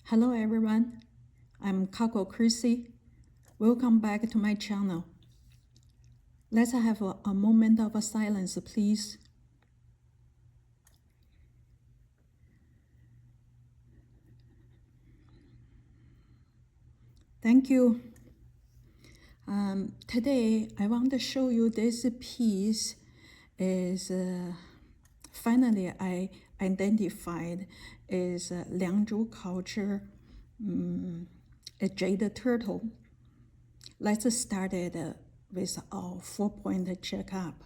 Hello everyone, I'm Kako Crisci. Welcome back to my channel. Let's have a moment of silence, please. Thank you. Today, I want to show you this piece is finally I identified is Liangzhu culture, a jade turtle. Let's start it with our 4-point checkup.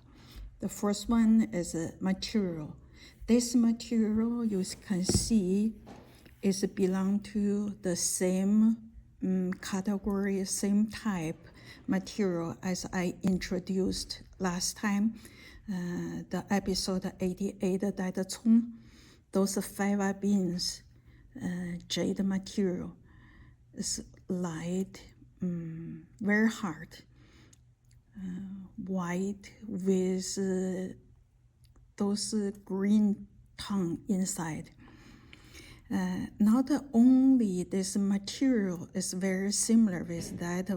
The first one is material. This material you can see is belong to the same category, same type material as I introduced last time, the episode 88 that those fiber beans, jade material is light, very hard, white with those green tone inside. Not only this material is very similar with that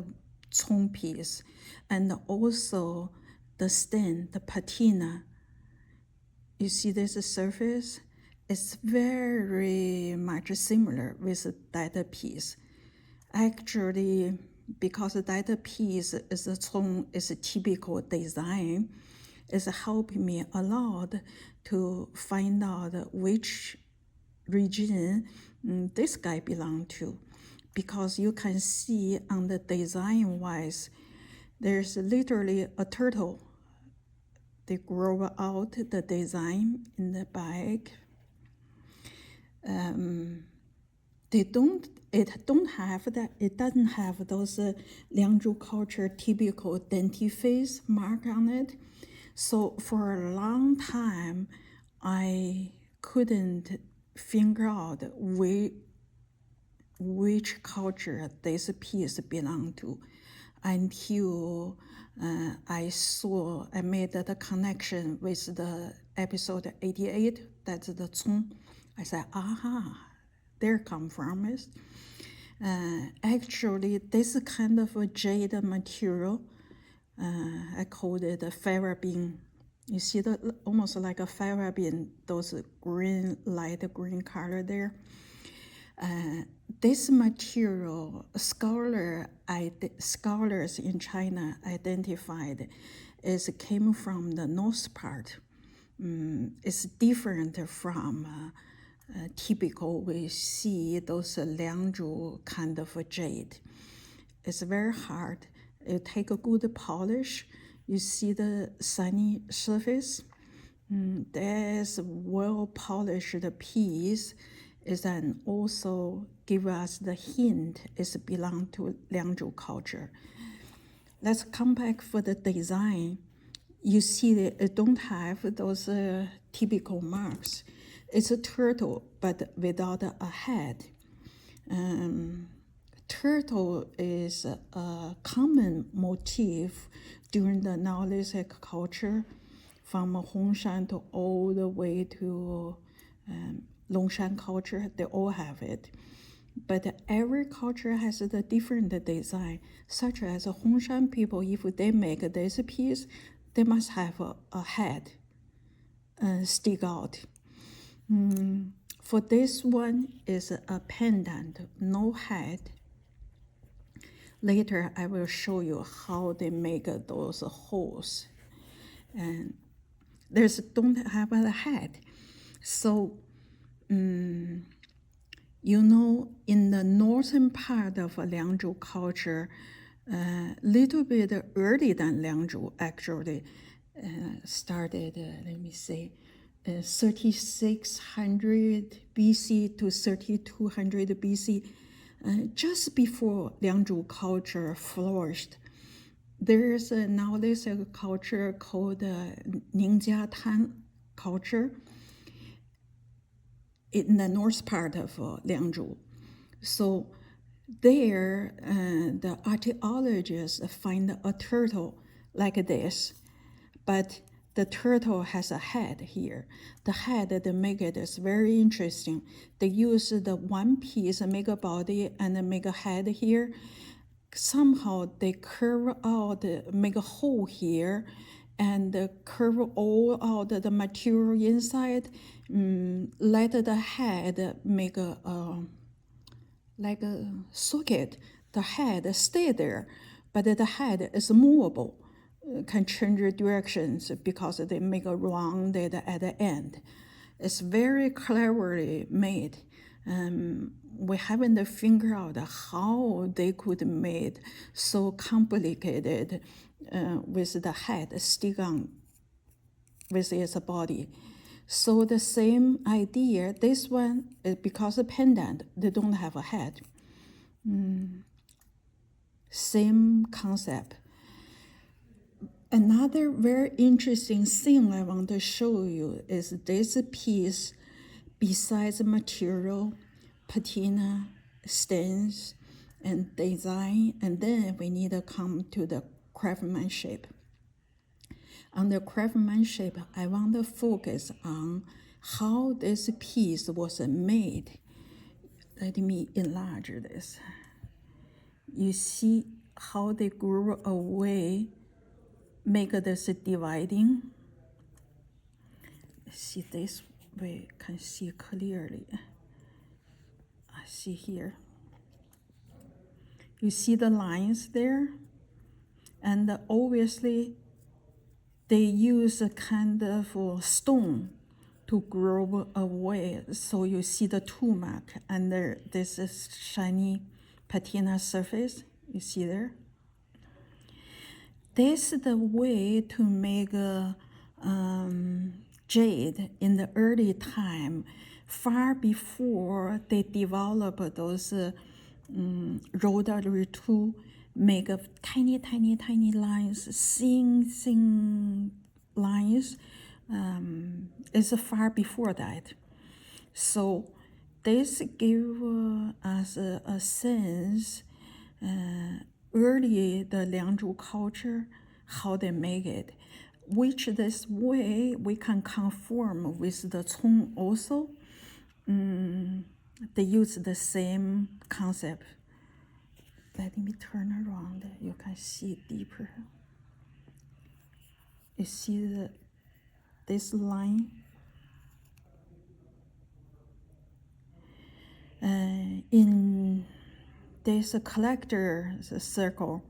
Cong piece, and also the stain, the patina. You see this surface? It's very much similar with that piece. Actually, because that piece is a typical design, is helping me a lot to find out which region this guy belonged to, because you can see on the design wise, there's literally a turtle. They grow out the design in the back. It doesn't have those Liangzhu culture typical dentifrice mark on it. So for a long time, I couldn't figure out which culture this piece belonged to until I made the connection with the episode 88, that's the Cong. I said, aha, there come from it. Actually, this kind of a jade material, I called it a fiber bean. You see the almost like a fiber bean, those green, light green color there. This material, scholars in China identified came from the north part. It's different from typical we see those Liangzhu kind of jade. It's very hard. You take a good polish, you see the sunny surface. This well-polished piece is then also give us the hint it belongs to Liangzhu culture. Let's come back for the design. You see that it don't have those typical marks. It's a turtle, but without a head. Turtle is a common motif during the Neolithic culture, from Hongshan to all the way to Longshan culture. They all have it. But every culture has a different design, such as Hongshan people, if they make this piece, they must have a head stick out. For this one is a pendant, no head. Later, I will show you how they make those holes. And there's don't have a head. So, in the northern part of Liangzhu culture, little bit earlier than Liangzhu, actually, started, 3600 BC to 3200 BC, just before Liangzhu culture flourished. There's a Neolithic culture called Ningjiatan culture in the north part of Liangzhu. So there, the archaeologists find a turtle like this, but the turtle has a head here. The head, they make it is very interesting. They use the one piece, make a body and make a head here. Somehow they curve out, make a hole here, and curve all out the material inside. Let the head make like a socket. The head stay there, but the head is movable, can change directions because they make a rounded at the end. It's very cleverly made. We haven't figured out how they could make so complicated with the head stick on with its body. So the same idea, this one, because of pendant, they don't have a head. Same concept. Another very interesting thing I want to show you is this piece, besides material, patina, stains, and design, and then we need to come to the craftsmanship. On the craftsmanship, I want to focus on how this piece was made. Let me enlarge this. You see how they grew away, make this dividing. See this way, can see clearly. I see here. You see the lines there? And obviously, they use a kind of stone to grow away. So you see the tool mark, and there, this is shiny patina surface. You see there? This is the way to make a jade in the early time, far before they develop those rotary tool, make a tiny, tiny, tiny lines, thin lines. It's far before that. So this gives us a sense, early the Liangzhu culture, how they make it, which this way we can conform with the Cong also. They use the same concept. Let me turn around, you can see deeper. You see this line? In this collector's circle,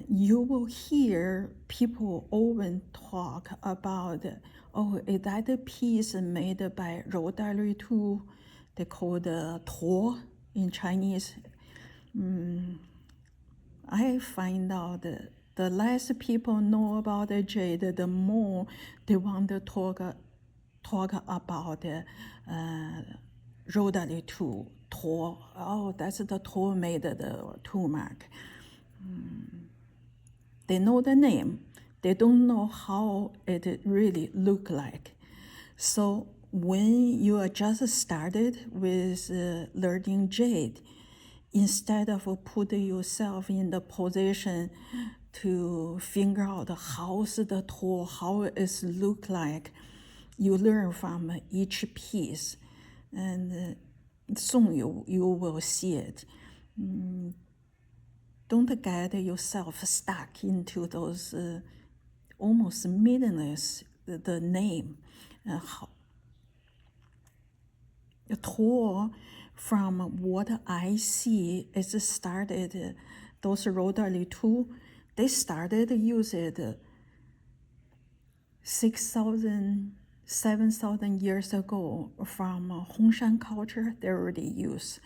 you will hear people often talk about, oh, is that a piece made by rotary tool? They call the tuo in Chinese. I find out that the less people know about the jade, the more they want to talk about rotary tool. Tuo. Oh, that's the tuo made the tool mark. They know the name. They don't know how it really look like. So when you are just started with learning jade, instead of putting yourself in the position to figure out how's the tool, how it look like, you learn from each piece, and soon you will see it. Don't get yourself stuck into those almost meaningless, the name. The tool, from what I see, is started, those rotary tool, they started to use it 6,000, 7,000 years ago from Hongshan culture, they already use.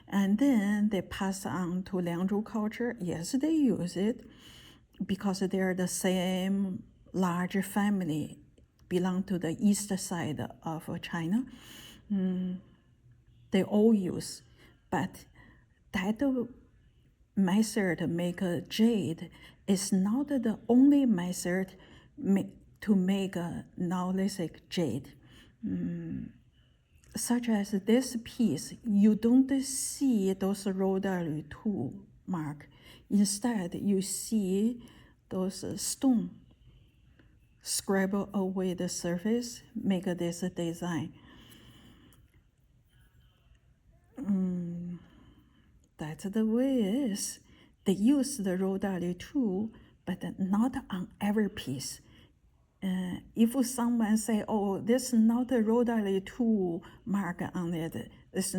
And then they pass on to Liangzhu culture. Yes, they use it because they're the same large family, belong to the east side of China. They all use, but that method to make a jade is not the only method to make a Neolithic jade. Such as this piece, you don't see those rotary tool mark. Instead, you see those stone scrape away the surface, make this design. That's the way it is. They use the Rodali tool, but not on every piece. If someone say, oh, this is not a Rodali tool mark on it, it's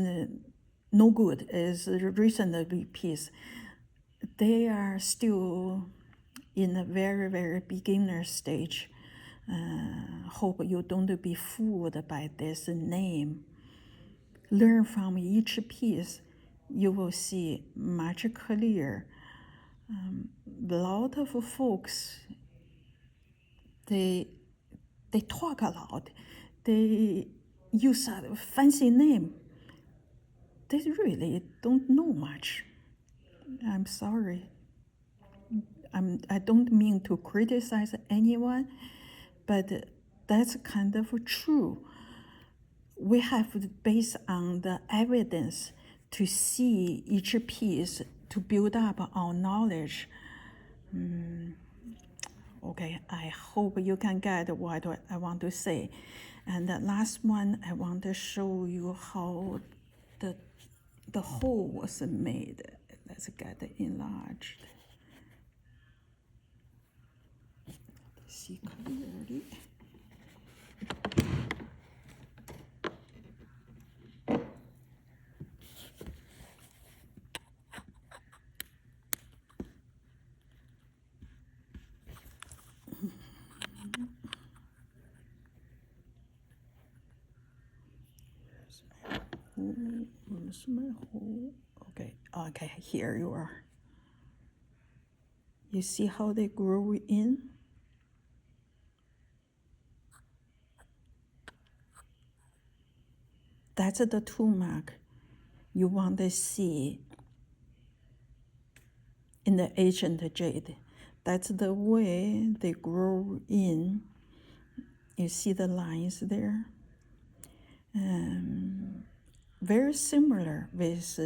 no good, it's a recent piece. They are still in a very, very beginner stage. Hope you don't be fooled by this name. Learn from each piece, you will see much clearer. A lot of folks, they talk a lot. They use a fancy name. They really don't know much. I'm sorry. I don't mean to criticize anyone, but that's kind of true. We have to base on the evidence to see each piece to build up our knowledge. Okay, I hope you can get what I want to say. And the last one, I want to show you how the hole was made. Let's get it enlarged. See clearly. Where's my hole? Okay, here you are. You see how they grow in? That's the tool mark you want to see in the ancient jade. That's the way they grow in. You see the lines there? Very similar with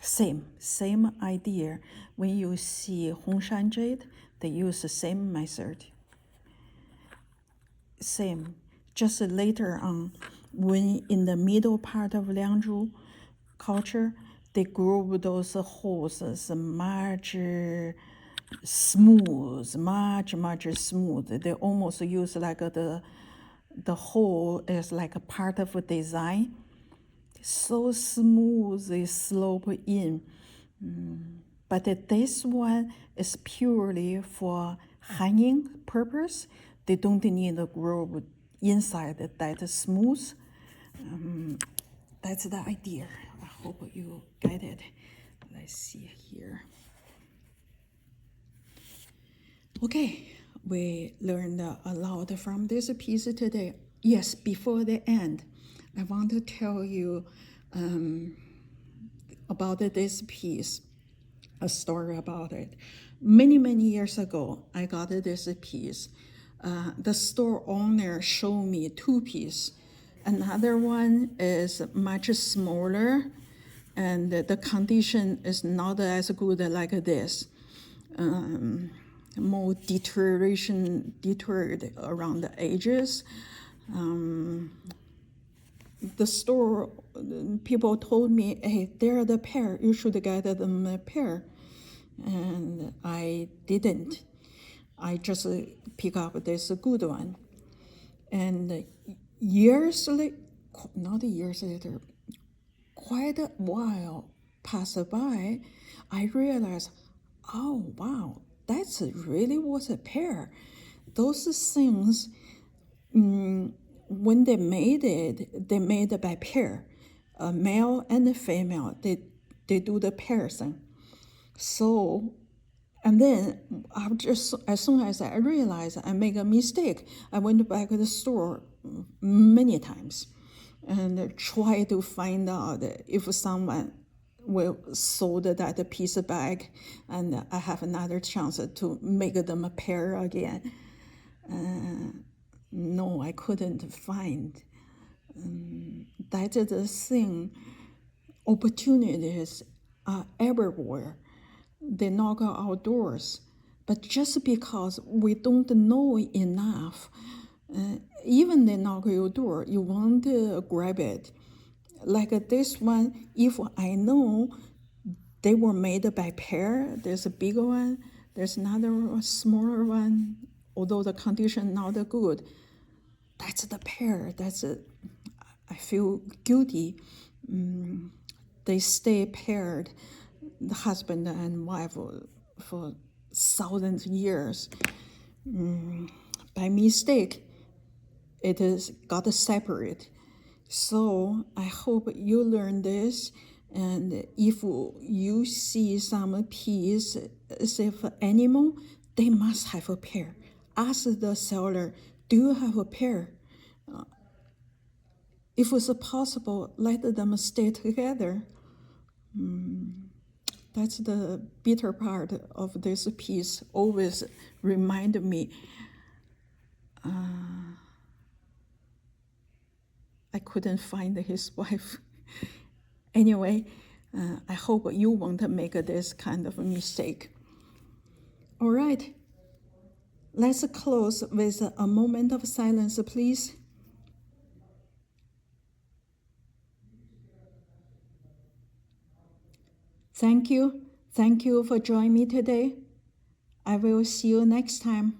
same idea. When you see Hongshan jade, they use the same method. Same. Just later on, when in the middle part of Liangzhu culture, they grow those holes as much smooth, much smooth. They almost use like the hole is like a part of a design. So smooth, they slope in. But this one is purely for hanging purpose. They don't need to grow inside that smooth. That's the idea. I hope you get it. Let's see here. Okay, we learned a lot from this piece today. Yes, before the end, I want to tell you about this piece, a story about it. Many years ago, I got this piece. The store owner showed me two pieces. Another one is much smaller, and the condition is not as good like this. More deteriored around the edges. The store people told me, hey, they're the pair, you should get them a pair. And I didn't. I just pick up this good one. And not years later, quite a while passed by, I realized, oh, wow, that's really was a pair. Those things, when they made it by pair, a male and a female, they do the pair thing. So, and then as soon as I realized I make a mistake, I went back to the store many times and tried to find out if someone will sold that piece back, and I have another chance to make them a pair again. No, I couldn't find. That's the thing. Opportunities are everywhere. They knock on our doors, But just because we don't know enough, even they knock your door, you won't grab it. Like this one, if I know they were made by pair, there's a bigger one, there's another smaller one, although the condition not good, that's the pair. I feel guilty. They stay paired, the husband and wife, for thousands of years. By mistake, it is got separate. So I hope you learn this. And if you see some piece, say for animal, they must have a pair. Ask the seller, do you have a pair? If it's possible, let them stay together. That's the bitter part of this piece. Always remind me. I couldn't find his wife. Anyway, I hope you won't make this kind of mistake. All right, let's close with a moment of silence, please. Thank you. Thank you for joining me today. I will see you next time.